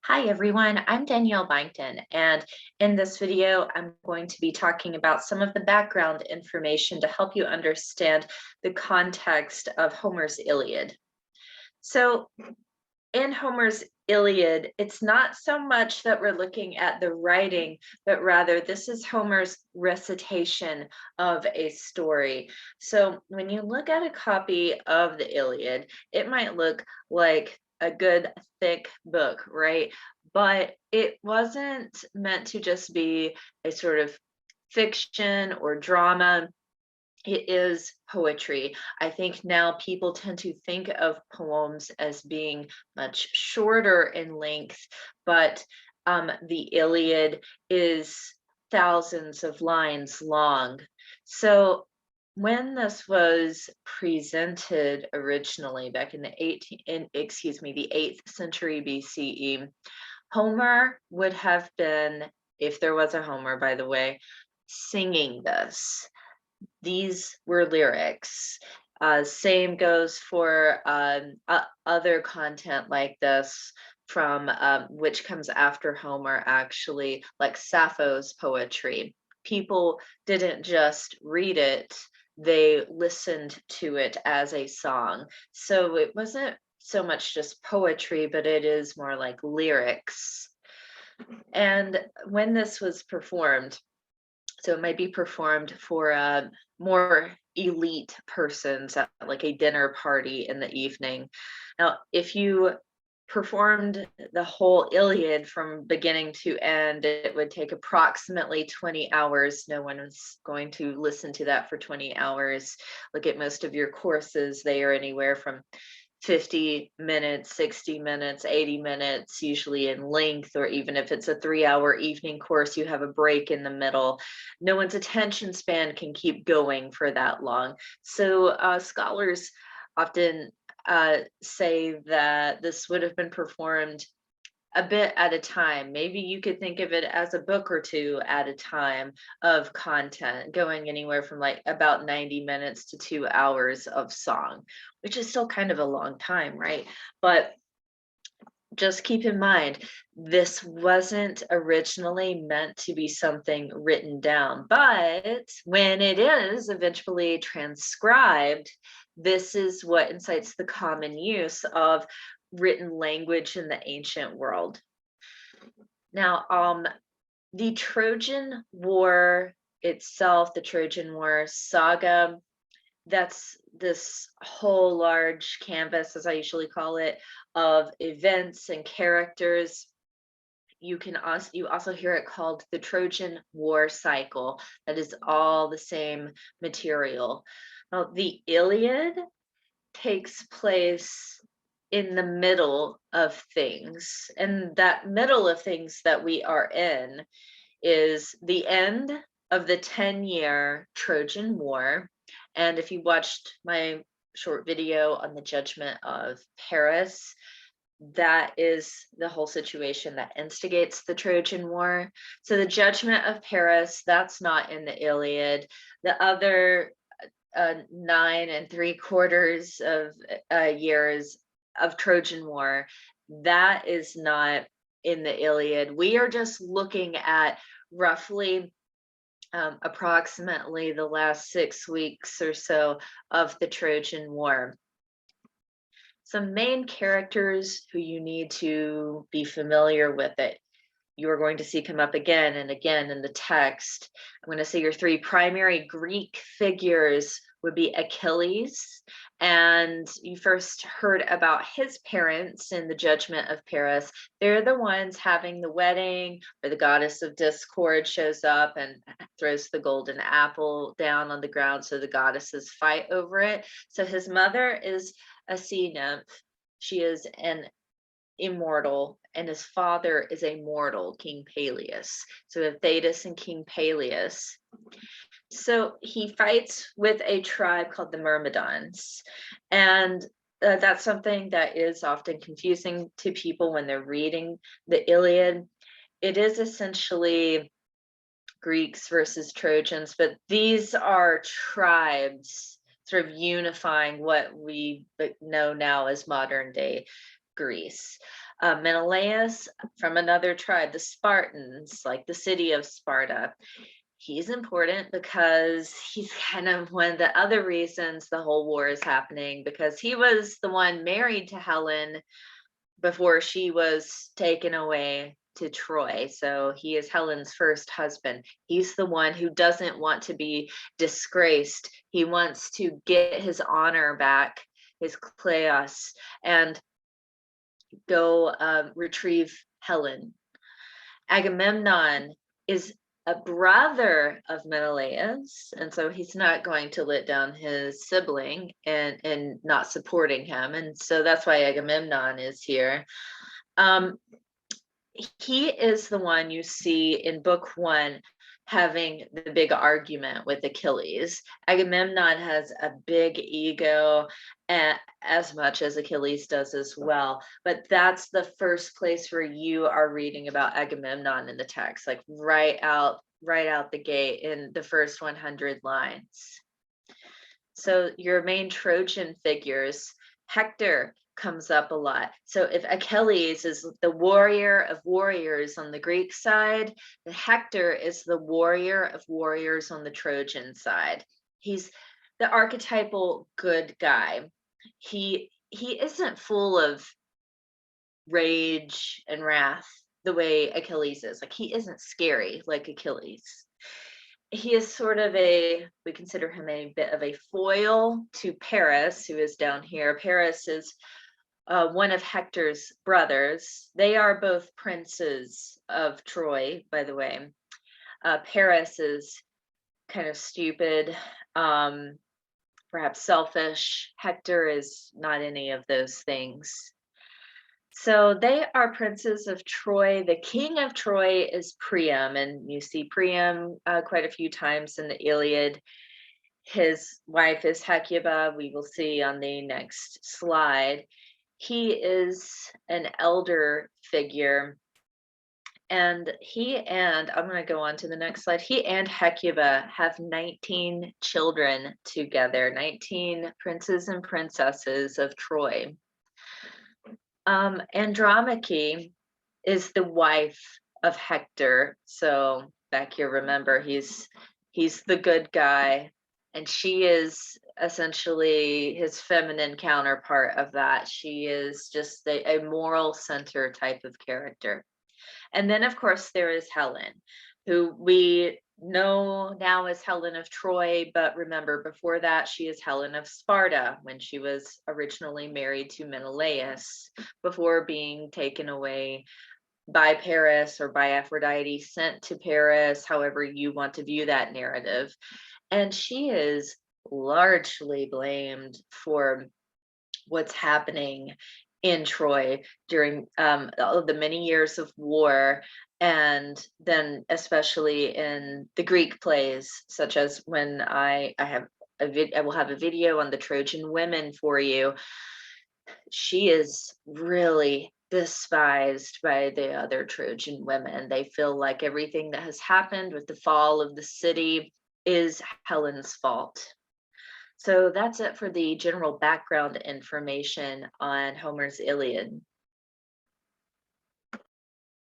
Hi everyone, I'm Danielle Byington, and in this video, I'm going to be talking about some of the background information to help you understand the context of Homer's Iliad. So, in Homer's Iliad, it's not so much that we're looking at the writing, but rather this is Homer's recitation of a story. So, when you look at a copy of the Iliad, it might look like a good thick book, right? But it wasn't meant to just be a sort of fiction or drama. It is poetry. I think now people tend to think of poems as being much shorter in length, but the Iliad is thousands of lines long. So when this was presented originally back in the 8th century BCE, Homer would have been, if there was a Homer, by the way, singing this. These were lyrics. Same goes for other content like this from which comes after Homer, actually, like Sappho's poetry. People didn't just read it, they listened to it as a song. So it wasn't so much just poetry, but it is more like lyrics. And when this was performed, so it might be performed for more elite persons at like a dinner party in the evening. Now, if you performed the whole Iliad from beginning to end, it would take approximately 20 hours. No one is going to listen to that for 20 hours. Look at most of your courses, they are anywhere from 50 minutes, 60 minutes, 80 minutes, usually in length, or even if it's a 3 hour evening course, you have a break in the middle. No one's attention span can keep going for that long. So scholars often say that this would have been performed a bit at a time. Maybe you could think of it as a book or two at a time of content, going anywhere from like about 90 minutes to 2 hours of song, which is still kind of a long time, right? But just keep in mind, this wasn't originally meant to be something written down, but when it is eventually transcribed, this is what incites the common use of written language in the ancient world. Now, the Trojan War itself, the Trojan War saga, that's this whole large canvas, as I usually call it, of events and characters. You also hear it called the Trojan War cycle. That is all the same material. Now, the Iliad takes place in the middle of things, and that middle of things that we are in is the end of the 10-year Trojan War. And if you watched my short video on the judgment of Paris, that is the whole situation that instigates the Trojan War. So the judgment of Paris, that's not in the Iliad. The other 9 3/4 of years of Trojan War, that is not in the Iliad. We are just looking at roughly approximately the last 6 weeks or so of the Trojan War. Some main characters who you need to be familiar with it. You are going to see come up again and again in the text. I'm going to say your three primary Greek figures would be Achilles, and you first heard about his parents in the Judgment of Paris. They're the ones having the wedding where the goddess of discord shows up and throws the golden apple down on the ground so the goddesses fight over it. So his mother is a sea nymph. She is an immortal, and his father is a mortal, King Peleus. So we have Thetis and King Peleus. So he fights with a tribe called the Myrmidons, and that's something that is often confusing to people when they're reading the Iliad. It is essentially Greeks versus Trojans, but these are tribes sort of unifying what we know now as modern day Greece. Menelaus from another tribe, the Spartans, like the city of Sparta. He's important because he's kind of one of the other reasons the whole war is happening, because he was the one married to Helen before she was taken away to Troy. So he is Helen's first husband. He's the one who doesn't want to be disgraced. He wants to get his honor back, his kleos, and go retrieve Helen. Agamemnon is a brother of Menelaus, and so he's not going to let down his sibling and not supporting him, and so that's why Agamemnon is here. He is the one you see in book one having the big argument with Achilles. Agamemnon has a big ego, as much as Achilles does as well. But that's the first place where you are reading about Agamemnon in the text, like right out the gate in the first 100 lines. So your main Trojan figures, Hector comes up a lot. So if Achilles is the warrior of warriors on the Greek side, then Hector is the warrior of warriors on the Trojan side. He's the archetypal good guy. He isn't full of rage and wrath the way Achilles is. Like, he isn't scary like Achilles. He is sort of we consider him a bit of a foil to Paris, who is down here. Paris is one of Hector's brothers. They are both princes of Troy, by the way. Paris is kind of stupid, perhaps selfish. Hector is not any of those things. So they are princes of Troy. The king of Troy is Priam, and you see Priam quite a few times in the Iliad. His wife is Hecuba, we will see on the next slide. He is an elder figure, and I'm going to go on to the next slide. He and Hecuba have 19 children together, 19 princes and princesses of Troy. Andromache is the wife of Hector. So back here, remember, he's the good guy, and she is essentially his feminine counterpart of that. She is just a moral center type of character. And then, of course, there is Helen, who we know now as Helen of Troy, but remember, before that, she is Helen of Sparta, when she was originally married to Menelaus, before being taken away by Paris or by Aphrodite, sent to Paris, however you want to view that narrative. And she is largely blamed for what's happening in Troy during the many years of war, and then especially in the Greek plays, such as when I will have a video on the Trojan women for you. She is really despised by the other Trojan women. They feel like everything that has happened with the fall of the city is Helen's fault. So that's it for the general background information on Homer's Iliad.